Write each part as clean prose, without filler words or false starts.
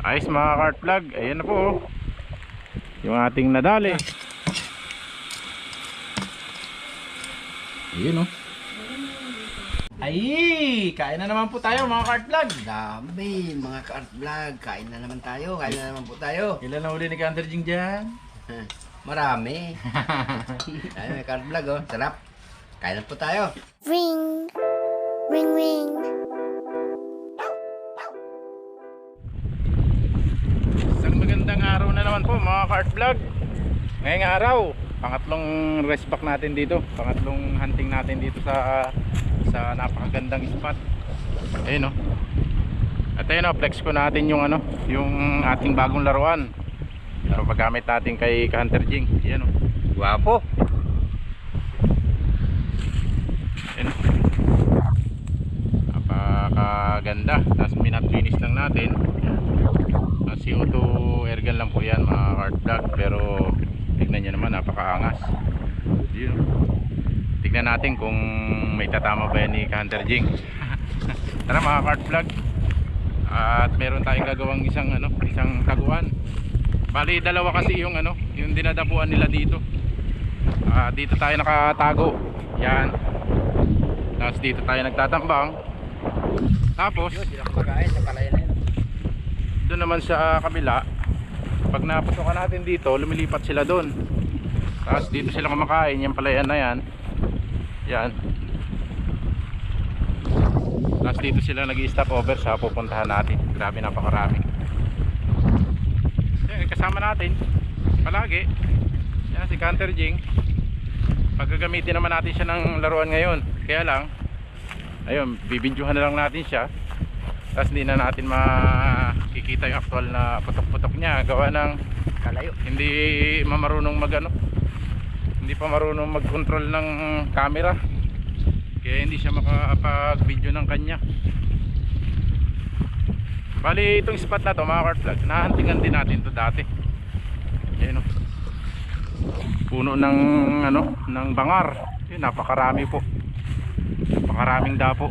Ayos mga cart vlog, ayan na po oh. Yung ating nadali. Ayun oh. Ay, kain na naman po tayo mga cart vlog. Dami mga ka-art vlog. Kain na naman tayo. Kain na naman po tayo. Ilan na uli ni Canter Jing dyan? Marami. Ay, mga ka-art vlog oh. Sarap. Kain na po tayo. Ring, ring, ring. Isang magandang araw na naman po mga cart vlog. Ngayong araw, pangatlong rest back natin dito. Pangatlong hunting natin dito sa napakagandang spot. Ayun oh. At ayun oh, flex ko natin yung yung ating bagong laruan. Pero paggamit natin kay Hunter Jing. Ayan oh. Guwapo. Ayan oh. Napakaganda. Tapos minat finish lang natin. CO2 airgun lang po yan mga cart vlog. Pero tignan nyo naman, napakaangas. Yun oh. Tignan natin kung may tatama ba yan ni Hunter Jing. Tara mga cart vlog. At meron tayong gagawang isang taguan. Bali dalawa kasi yung yung dinadapuan nila dito. Dito tayo nakatago. Yan. Tapos dito tayo nagtatambang. Tapos doon naman sa kabila, pag naputokan natin dito, lumilipat sila doon. Tapos dito sila kumakain. Yan pala yan na yan. Yan. Tapos dito sila nag-i-stop over sa pupuntahan natin. Grabe, napakarami. Yan, kasama natin palagi. Yan si Hunter Jing. Pagkagamitin naman natin siya ng laruan ngayon. Kaya lang, ayun, bibidyohan na lang natin siya. Tapos hindi na natin makikita yung actual na putok-putok niya. Gawa ng Kalayo. hindi marunong hindi pa marunong mag-control ng camera, kaya hindi siya makapag-video ng kanya. Bali itong spot na to mga cart vlog, nahantingan din natin to dati. Ayan o, puno ng ng bangar. Yun, napakarami po, napakaraming dapo.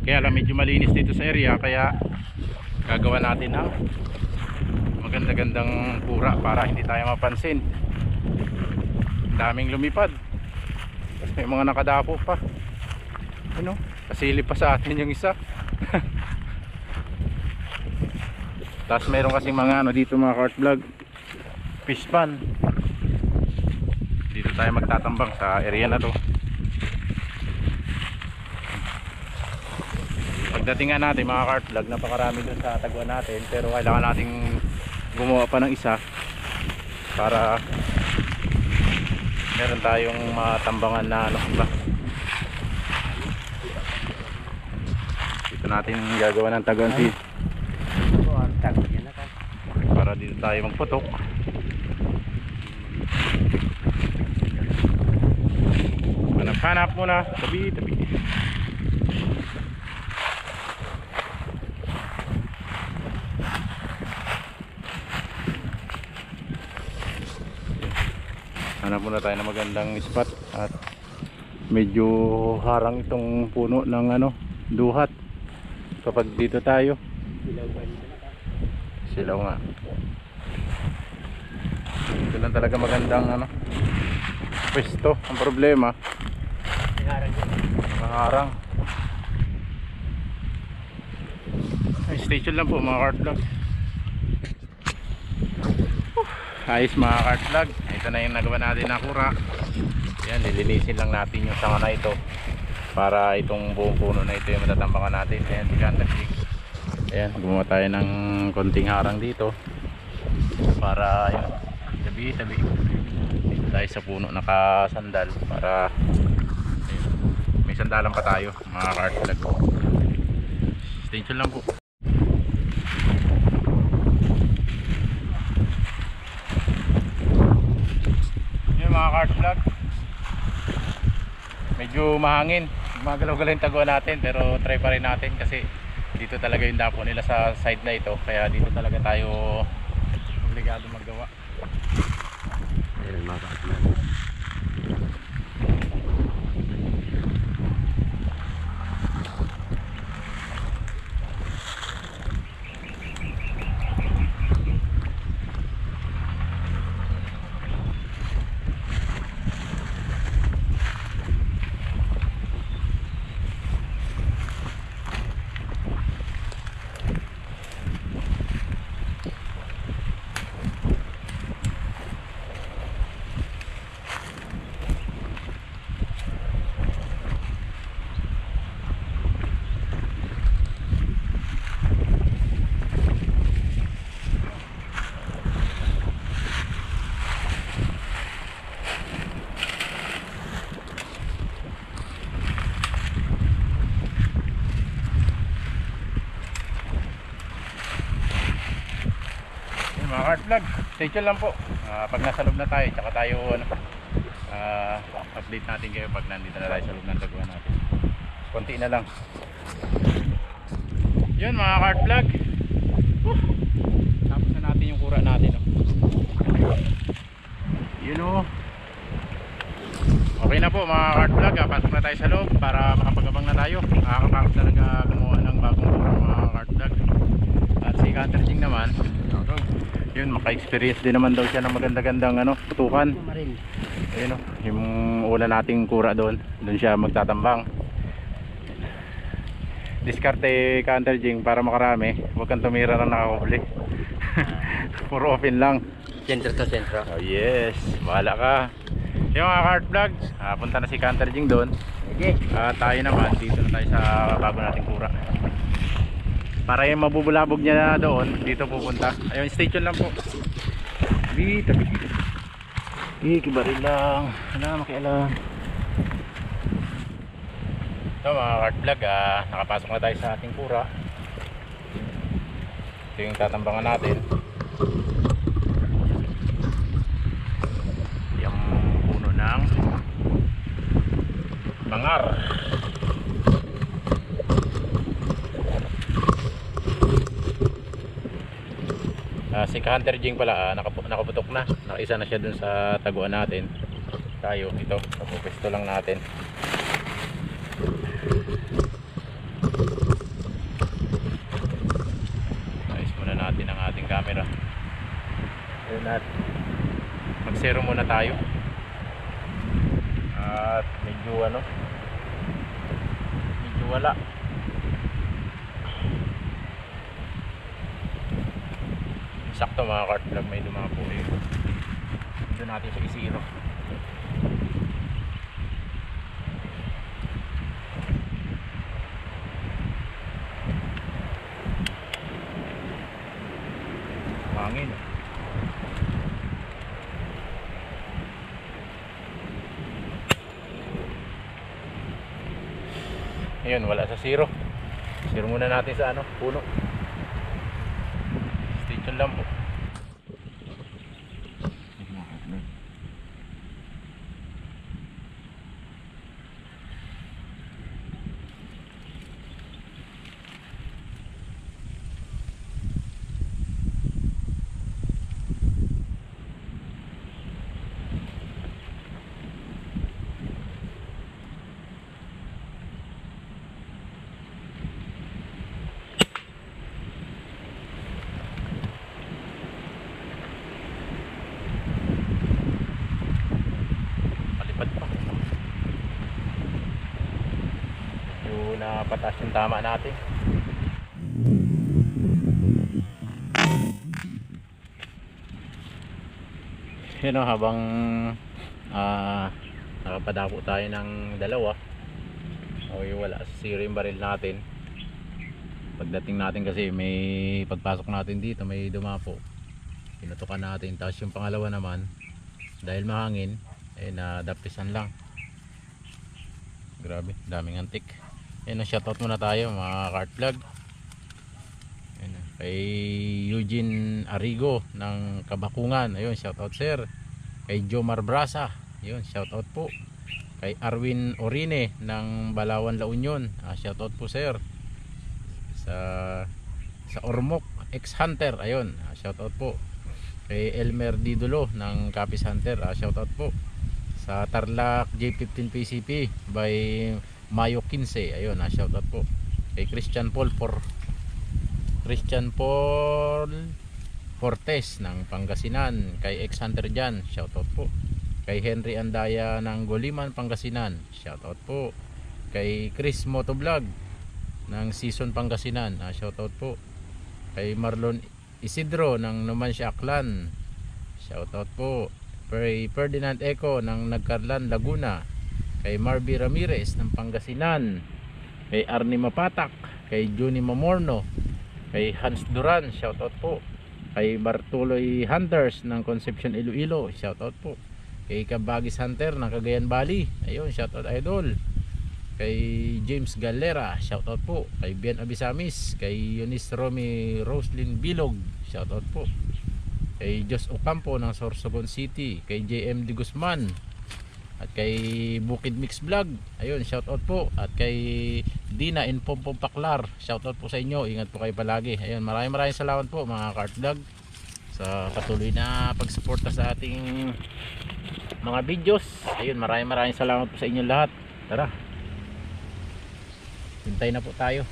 Kaya lang medyo malinis dito sa area, kaya gagawa natin ng maganda-gandang pura para hindi tayo mapansin. Daming lumipad. Tapos may mga nakadapo pa. Kasilip pa sa atin yung isa. Tapos meron kasing mga dito mga cart vlog, fish pan. Dito tayo magtatambang sa area na to. Pagdating nga natin mga cart vlog, napakarami dun sa taguan natin. Pero kailangan nating gumawa pa ng isa para meron tayong matambangan na iba. Dito natin gagawa ng taguan para dito tayo magputok. Hanap muna, tabi. Hanap muna tayo ng magandang spot at medyo harang itong puno ng duhat kapag dito tayo. Silaw nga. Ito lang talaga magandang pwesto. Ang problema, harang. Station lang po mga cart vlog. Ayos mga cart vlog. Ito na yung nagawa natin na kura. Yan, lilinisin lang natin yung sanga na ito para itong buong puno na ito yung matatambakan natin. Ayan, si Hunter Jing. Ayan, gumawa tayo ng konting harang dito para yun, tabi dito tayo sa puno nakasandal para ayun, may sandalan pa tayo mga cart vlog. Stay tuned lang po. Mga cart vlog, medyo mahangin, magalaw-galaw yung taguan natin, pero try pa rin natin kasi dito talaga yung dapo nila sa side na ito, kaya dito talaga tayo obligado maggawa. Ayan mga cart vlog. Vlog, stay tuned lang po. Pag nasa loob na tayo, tsaka tayo ano, update natin kayo pag nandito na tayo sa loob ng taguan natin. Konti na lang. Yun mga Kart Vlog. Tapos na natin yung kura natin. Yun o. Okay na po mga Kart Vlog. Pasok na tayo sa loob para makapagabang na tayo. Nakakapagod talaga gumawa ng bagong kura mga Kart Vlog. At si Hunter Jing naman, yun, maka-experience din naman daw siya ng maganda-gandang ano, putukan. Ayun o, yung una nating kura doon siya magtatambang. Diskarte ka Hunter Jing para makarami, huwag kang tumira na nakakahuli. Puro open lang. Sentro to sentro. Oh yes, bahala ka. Yung mga Kart Vlog, punta na si Hunter Jing doon. Okay. Tayo naman, dito na tayo sa bago nating kura. Para yung mabubulabog niya na doon, dito pupunta. Ayun, stay tuned lang po. Dito. Kibaril lang. Wala makialam. Ito mga Kart Vlog, nakapasok na tayo sa ating kura. Ito yung tatambangan natin. Yung puno ng bangar. Si Hunter Jing pala nakaputok na. Nakaisa na siya dun sa taguan natin. Tayo ito, papupesto lang natin. Ayos muna natin ang ating camera. Ayun at mag zero muna tayo. At medyo medyo wala. Sakto mga Kart Vlog, may lumapo eh. Doon natin siya isiro. Hangin. Ayun, wala sa zero. Zero muna natin sa puno. Stay tuned lang po. Patas yung tama natin. Yun o, habang nakapadako tayo ng dalawa, wala sa zero yung baril natin. Pagdating natin kasi may pagpasok natin dito may dumapo, pinutukan natin. Tapos yung pangalawa naman dahil mahangin nadapisan lang. Grabe, daming antik. Shoutout muna tayo mga Kart Vlog. Kay Eugene Arrigo ng Kabakungan, ayun, shoutout sir. Kay Jomar Brasa, ayun, shoutout po. Kay Arwin Orine ng Balawan, La Union, shoutout po sir. Sa Ormoc X Hunter, ayun, shoutout po. Kay Elmer Didulo ng Capiz Hunter, shoutout po. Sa Tarlac J15 PCP by Mayo 15, ayun, shoutout po. Kay Christian Paul Fortes ng Pangasinan, kay X Hunter dyan, shoutout po. Kay Henry Andaya ng Goliman, Pangasinan, shoutout po. Kay Chris Motovlog ng Season Pangasinan, shoutout po. Kay Marlon Isidro ng Numancia Aklan, shoutout po. Kay Ferdinand Eco ng Nagcarlan, Laguna. Kay Marby Ramirez ng Pangasinan. Kay Arnie Mapatak. Kay Juni Mamorno. Kay Hans Duran, shoutout po. Kay Bartuloy Hunters ng Concepcion, Iloilo, shoutout po. Kay Kabagis Hunter ng Cagayan Valley, ayun, shoutout idol. Kay James Galera, shoutout po. Kay Bian Abisamis. Kay Eunice Romy Roslyn Bilog, shoutout po. kay Jos Ocampo ng Sorsogon City, kay JM De Guzman, at kay Bukid Mix Vlog. Ayun, shout out po. At kay Dina in Pompong Paklar, shout out po sa inyo. Ingat po kayo palagi. Ayun, maraming salamat po mga Kart Vlog sa patuloy na pagsuporta sa ating mga videos. Ayun, maraming salamat po sa inyo lahat. Tara, hintay na po tayo.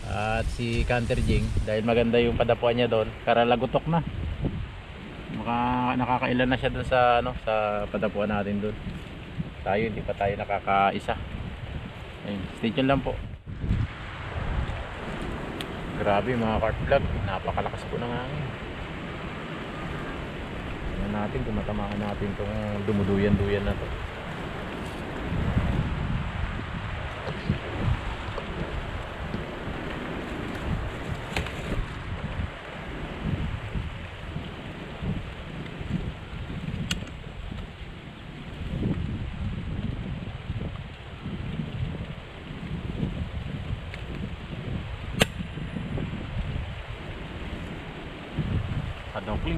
At si Canter Jing, dahil maganda yung padapuan niya doon, karalagutok na. Nakakailan na siya doon sa sa padapuan natin doon. Tayo hindi pa tayo nakakaisa. Ayun, stay tuned lang po. Grabe mga Kart Vlog, napakalakas po ng hangin. Tingnan natin kung matamaan natin itong dumuduyan-duyan na to.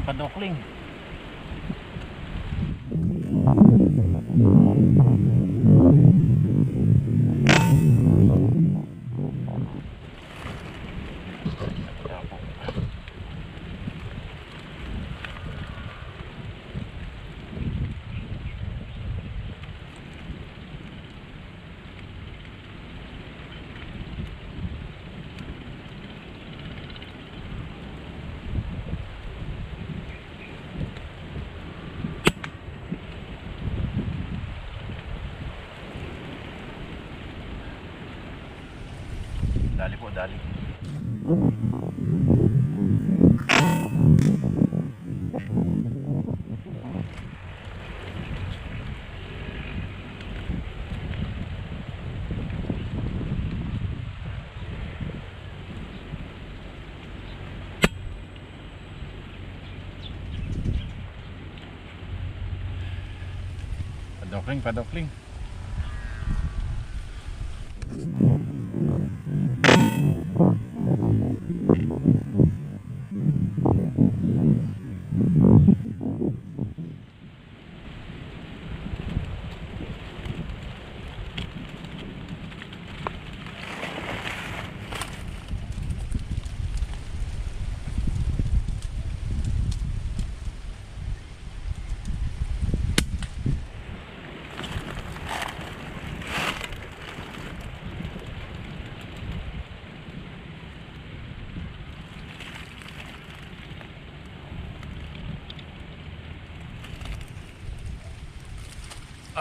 Padokling. Dali po, dali. Padokling.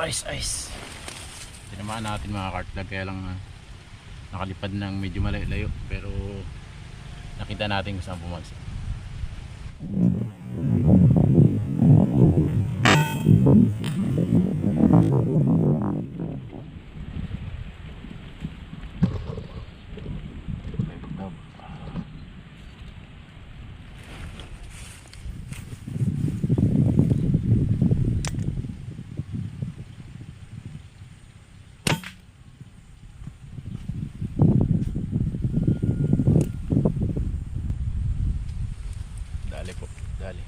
Ice. Tinamaan natin mga Kart Vlog, kaya lang nakalipad ng medyo malayo, pero nakita natin kung saan bumagsak. Dali.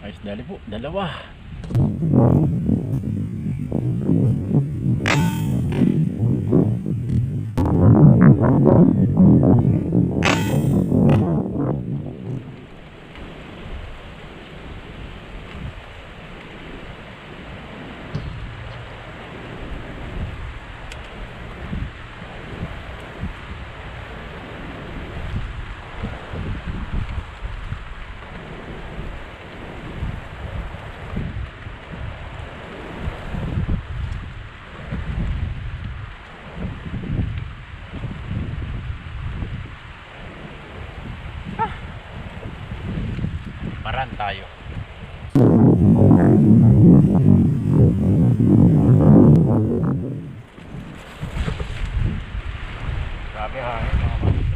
Ayos, dali po, dalawa. Maran tayo. Grabe hangin mga kapatid.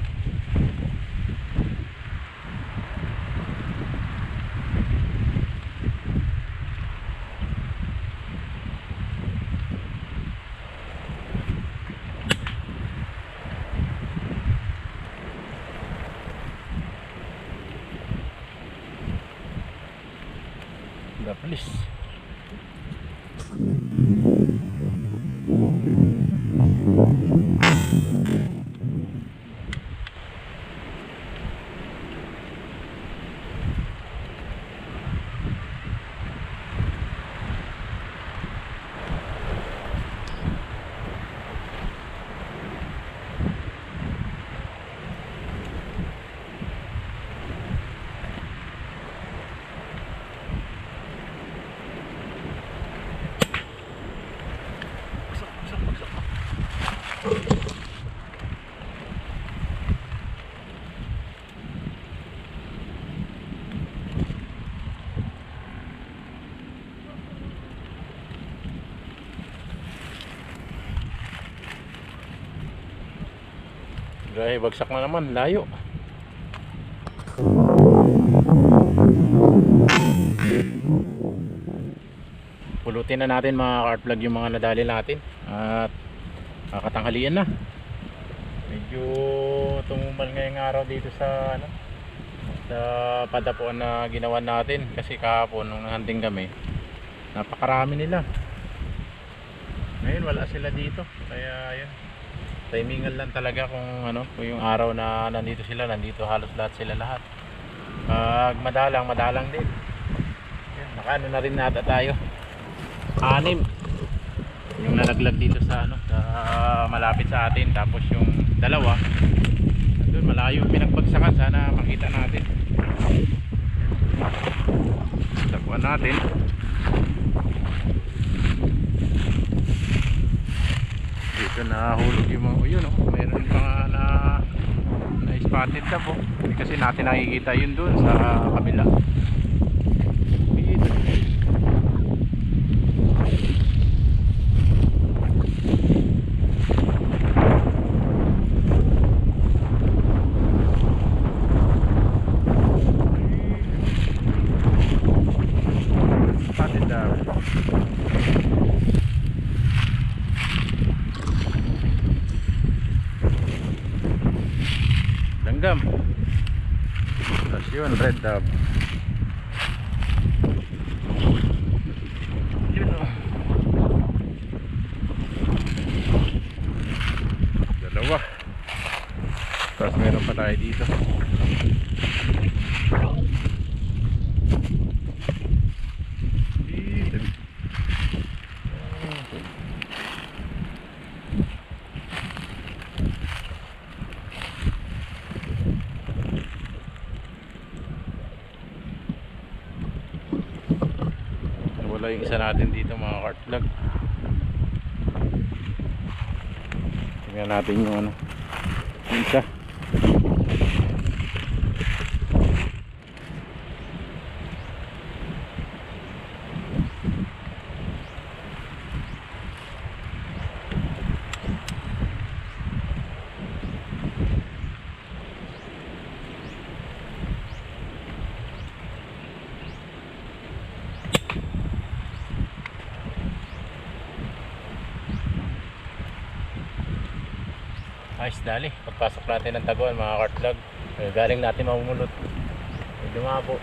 Please. Grabe, bagsak na naman, layo. Pulutin na natin mga cart vlog yung mga nadali natin. At katanghalian na. Medyo tumumal ngayong araw dito sa ano, sa padapuan na ginawa natin. Kasi kahapon nung nanghanding kami, napakarami nila. Ngayon wala sila dito. Kaya yun, timingan lang talaga kung ano, kung yung araw na nandito sila, nandito halos lahat sila lahat. Pag madalang din. Yan, nakaano na rin nata tayo. 6 yung nalaglag dito sa ano, sa malapit sa atin. Tapos yung dalawa doon malayo pinagbagsakan, sana makita natin. Tapuan natin. Dito nahulog yung mga yun, oh. Meron pa nga na spotted na po. Kasi natin nakikita yun doon sa kabila. Dito. Spotted na. Langgam. Tapos yun, red dove. Yun, oh. Dalawa. Tapos meron pa tayo dito. Dito. Wala yung isa natin dito mga cart vlog. Tingnan natin yung ano, yung isa. Ayos dali, pagpasok natin ng taguan mga cart vlog, galing natin mamumulot, lumabo.